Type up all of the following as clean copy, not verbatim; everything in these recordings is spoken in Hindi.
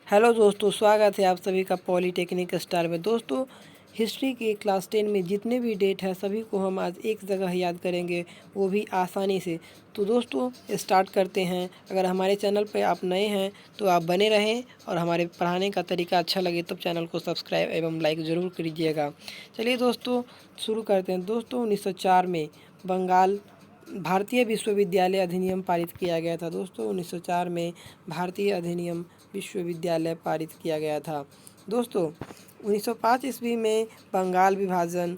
हेलो दोस्तों, स्वागत है आप सभी का पॉलीटेक्निक स्टार में। दोस्तों, हिस्ट्री के क्लास 10 में जितने भी डेट है सभी को हम आज एक जगह याद करेंगे, वो भी आसानी से। तो दोस्तों स्टार्ट करते हैं। अगर हमारे चैनल पर आप नए हैं तो आप बने रहें और हमारे पढ़ाने का तरीका अच्छा लगे तब चैनल को सब्सक्राइब एवं लाइक ज़रूर कीजिएगा। चलिए दोस्तों शुरू करते हैं। दोस्तों 1904 में बंगाल भारतीय विश्वविद्यालय अधिनियम पारित किया गया था। दोस्तों 1904 में भारतीय अधिनियम विश्वविद्यालय पारित किया गया था। दोस्तों 1905 ईस्वी में बंगाल विभाजन,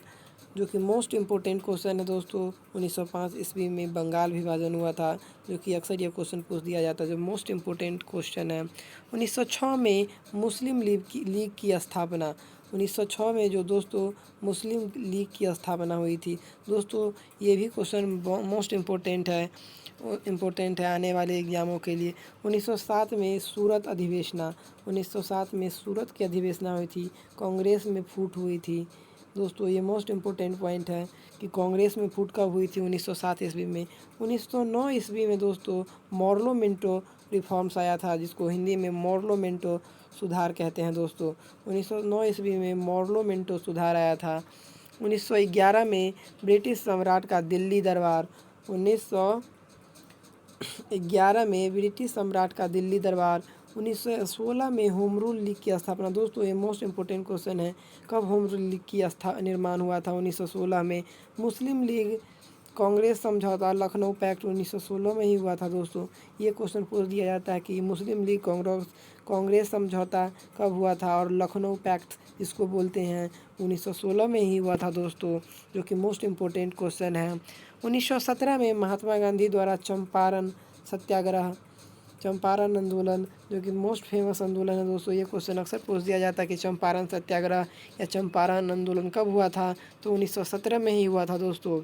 जो कि मोस्ट इम्पोर्टेंट क्वेश्चन है। दोस्तों 1905 ईस्वी में बंगाल विभाजन हुआ था, जो कि अक्सर यह क्वेश्चन पूछ दिया जाता है, जो मोस्ट इम्पोर्टेंट क्वेश्चन है। 1906 में मुस्लिम लीग की स्थापना। 1906 में जो दोस्तों मुस्लिम लीग की स्थापना हुई थी। दोस्तों ये भी क्वेश्चन मोस्ट इम्पोर्टेंट है आने वाले एग्जामों के लिए। 1907 में सूरत अधिवेशना। 1907 में सूरत की अधिवेशना हुई थी, कांग्रेस में फूट हुई थी। दोस्तों ये मोस्ट इम्पोर्टेंट पॉइंट है कि कांग्रेस में फूट कब हुई थी, 1907 ईस्वी में। 1909 ईस्वी में दोस्तों मॉर्लोमेंटो रिफॉर्म्स आया था, जिसको हिंदी में मॉर्लोमेंटो सुधार कहते हैं। दोस्तों 1909 ईस्वी में मॉर्लोमेंटो सुधार आया था। 1911 में ब्रिटिश सम्राट का दिल्ली दरबार। 1911 में ब्रिटिश सम्राट का दिल्ली दरबार। 1916 में होम रूल लीग की स्थापना। दोस्तों ये मोस्ट इम्पोर्टेंट क्वेश्चन है, कब होम रूल लीग की निर्माण हुआ था। 1916 में। मुस्लिम लीग कांग्रेस समझौता लखनऊ पैक्ट 1916 में ही हुआ था। दोस्तों ये क्वेश्चन पूछ दिया जाता है कि मुस्लिम लीग कांग्रेस समझौता कब हुआ था, और लखनऊ पैक्ट जिसको बोलते हैं 1916 में ही हुआ था। दोस्तों जो कि मोस्ट इम्पोर्टेंट क्वेश्चन है। 1917 में महात्मा गांधी द्वारा चंपारण सत्याग्रह, चंपारण आंदोलन, जो कि मोस्ट फेमस आंदोलन है। दोस्तों ये क्वेश्चन अक्सर पूछ दिया जाता है कि चंपारण सत्याग्रह या चंपारण आंदोलन कब हुआ था, तो 1917 में ही हुआ था। दोस्तों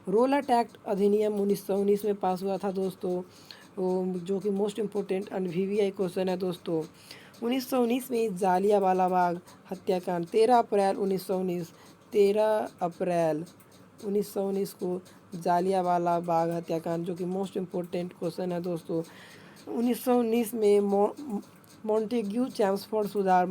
रोलट एक्ट अधिनियम 1919 में पास हुआ था। दोस्तों जो कि मोस्ट इम्पोर्टेंट वीवीआई क्वेश्चन है। दोस्तों 1919 में जालियांवाला बाग हत्याकांड, 13 अप्रैल 1919, 13 अप्रैल 1919 को जालियांवाला बाग हत्याकांड, जो कि मोस्ट इम्पोर्टेंट क्वेश्चन है। दोस्तों 1919 में मॉन्टेग्यू चैम्सफोर्ड सुधार,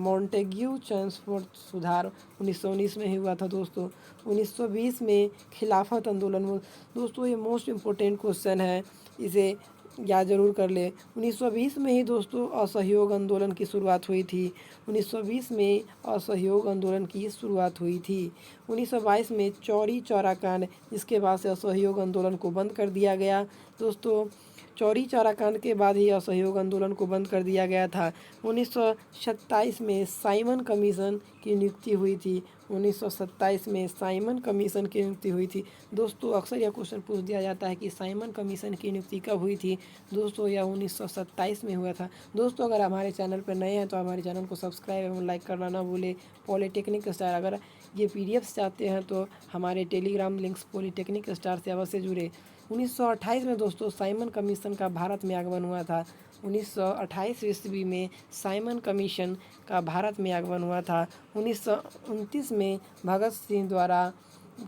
1919 में ही हुआ था। दोस्तों 1920 में खिलाफत आंदोलन। दोस्तों ये मोस्ट इम्पोर्टेंट क्वेश्चन है, इसे याद जरूर कर ले। 1920 में ही दोस्तों असहयोग आंदोलन की शुरुआत हुई थी। 1920 में असहयोग आंदोलन की शुरुआत हुई थी। 1922 में चौरी चौरा कांड, जिसके बाद से असहयोग आंदोलन को बंद कर दिया गया। दोस्तों चौरी चौरा कांड के बाद ही असहयोग आंदोलन को बंद कर दिया गया था। 1927 में साइमन कमीशन की नियुक्ति हुई थी। 1927 में साइमन कमीशन की नियुक्ति हुई थी। दोस्तों अक्सर यह क्वेश्चन पूछ दिया जाता है कि साइमन कमीशन की नियुक्ति कब हुई थी। दोस्तों यह 1927 में हुआ था। दोस्तों अगर हमारे चैनल पर नए हैं तो हमारे चैनल को सब्सक्राइब एवं लाइक करना ना भूलें। पॉलीटेक्निक स्टार, अगर ये पीडीएफ चाहते हैं तो हमारे टेलीग्राम लिंक्स पॉलीटेक्निक स्टार से अवश्य जुड़े। 1928 में दोस्तों साइमन कमीशन का भारत में आगमन हुआ था। 1928 ईस्वी में साइमन कमीशन का भारत में आगमन हुआ था। 1929 में भगत सिंह द्वारा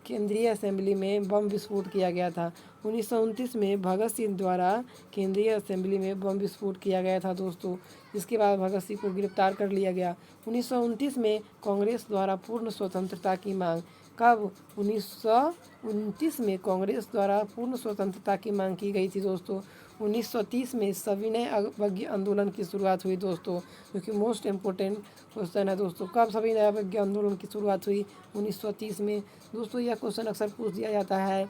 केंद्रीय असेंबली में बम विस्फोट किया गया था। 1929 में भगत सिंह द्वारा केंद्रीय असेंबली में बम विस्फोट किया गया था। दोस्तों जिसके बाद भगत सिंह को गिरफ्तार कर लिया गया। 1929 में कांग्रेस द्वारा पूर्ण स्वतंत्रता की मांग, कब 1929 में कांग्रेस द्वारा पूर्ण स्वतंत्रता की मांग की गई थी। दोस्तों 1930 में सविनय अवज्ञा आंदोलन की शुरुआत हुई। दोस्तों जो कि मोस्ट इम्पोर्टेंट क्वेश्चन है। दोस्तों कब सविनय अवज्ञा आंदोलन की शुरुआत हुई, 1930 में। दोस्तों यह क्वेश्चन अक्सर पूछ दिया जाता है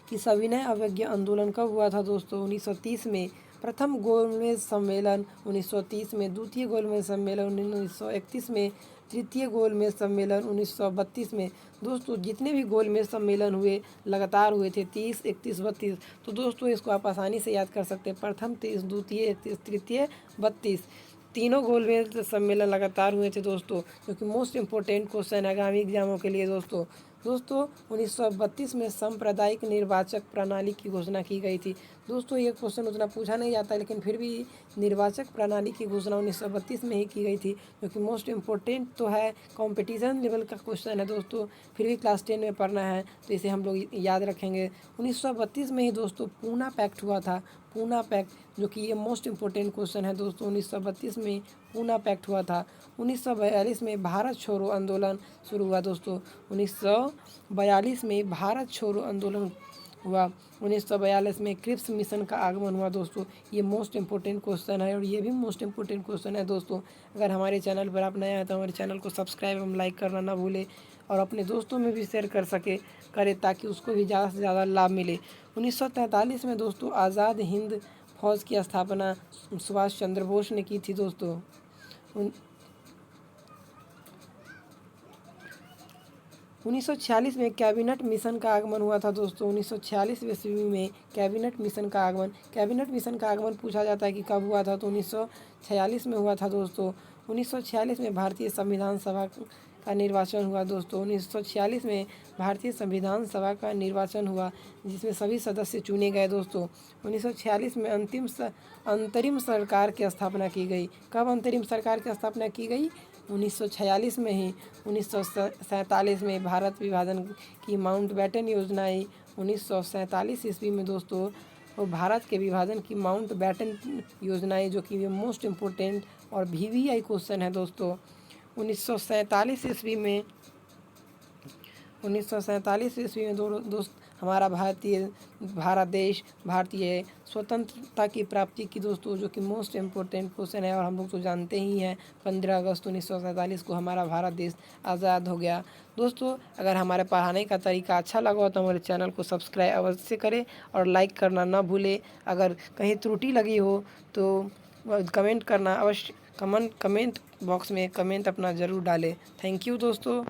कि सविनय अवज्ञा आंदोलन कब हुआ था। दोस्तों 1930 में। प्रथम गोलमेज सम्मेलन 1930 में, द्वितीय गोलमेज सम्मेलन 1931 में, तृतीय गोलमेज सम्मेलन 1932 में। दोस्तों जितने भी गोलमेज सम्मेलन हुए लगातार हुए थे, 30, 31, 32। तो दोस्तों इसको आप आसानी से याद कर सकते हैं। प्रथम 30, द्वितीय 31, तृतीय 32, तीनों गोलमेज सम्मेलन लगातार हुए थे। दोस्तों जो कि मोस्ट इम्पोर्टेंट क्वेश्चन है आगामी एग्जामों के लिए। दोस्तों 1932 में सांप्रदायिक निर्वाचक प्रणाली की घोषणा की गई थी। दोस्तों ये क्वेश्चन उतना पूछा नहीं जाता है, लेकिन फिर भी निर्वाचक प्रणाली की घोषणा 1932 में ही की गई थी, जो कि मोस्ट इम्पोर्टेंट तो है, कंपटीशन लेवल का क्वेश्चन है दोस्तों, फिर भी क्लास 10 में पढ़ना है तो इसे हम लोग याद रखेंगे। 1932 में ही दोस्तों पूना पैक्ट हुआ था, पूना पैक्ट, जो कि ये मोस्ट इम्पोर्टेंट क्वेश्चन है दोस्तों। 1932 में पूना पैक्ट हुआ था। 1942 में भारत छोड़ो आंदोलन शुरू हुआ दोस्तों। 1942 में भारत छोड़ो आंदोलन हुआ। 1942 में क्रिप्स मिशन का आगमन हुआ दोस्तों। ये मोस्ट इम्पोर्टेंट क्वेश्चन है और ये भी मोस्ट इम्पोर्टेंट क्वेश्चन है दोस्तों। अगर हमारे चैनल पर आप नए हैं तो हमारे चैनल को सब्सक्राइब एवं लाइक करना ना भूलें और अपने दोस्तों में भी शेयर करें ताकि उसको भी ज़्यादा से ज़्यादा लाभ मिले। 1943 में दोस्तों आज़ाद हिंद फौज की स्थापना सुभाष चंद्र बोस ने की थी दोस्तों। 1946 में कैबिनेट मिशन का आगमन हुआ था दोस्तों। 1946 ईस्वी में कैबिनेट मिशन का आगमन पूछा जाता है कि कब हुआ था, तो 1946 में हुआ था दोस्तों। 1946 में भारतीय संविधान सभा का निर्वाचन हुआ दोस्तों। 1946 में भारतीय संविधान सभा का निर्वाचन हुआ, जिसमें सभी सदस्य चुने गए दोस्तों। 1946 में अंतरिम सरकार की स्थापना की गई। कब अंतरिम सरकार की स्थापना की गई? 1946 में ही। 1947 में भारत विभाजन की माउंटबेटन योजना आई। 1947 ईस्वी में दोस्तों और भारत के विभाजन की माउंटबेटन योजना आई, जो कि मोस्ट इम्पोर्टेंट और VVI क्वेश्चन है दोस्तों। 1947 ईस्वी में 1947 ईस्वी में दोस्त हमारा भारत देश भारतीय स्वतंत्रता की प्राप्ति की दोस्तों, जो कि मोस्ट इम्पोर्टेंट क्वेश्चन है और हम लोग तो जानते ही हैं 15 अगस्त 1947 को हमारा भारत देश आज़ाद हो गया दोस्तों। अगर हमारे पढ़ाने का तरीका अच्छा लगा हो तो हमारे चैनल को सब्सक्राइब अवश्य करें और लाइक करना ना भूलें। अगर कहीं त्रुटि लगी हो तो कमेंट करना अवश्य, कमेंट बॉक्स में कमेंट अपना ज़रूर डालें। थैंक यू दोस्तों।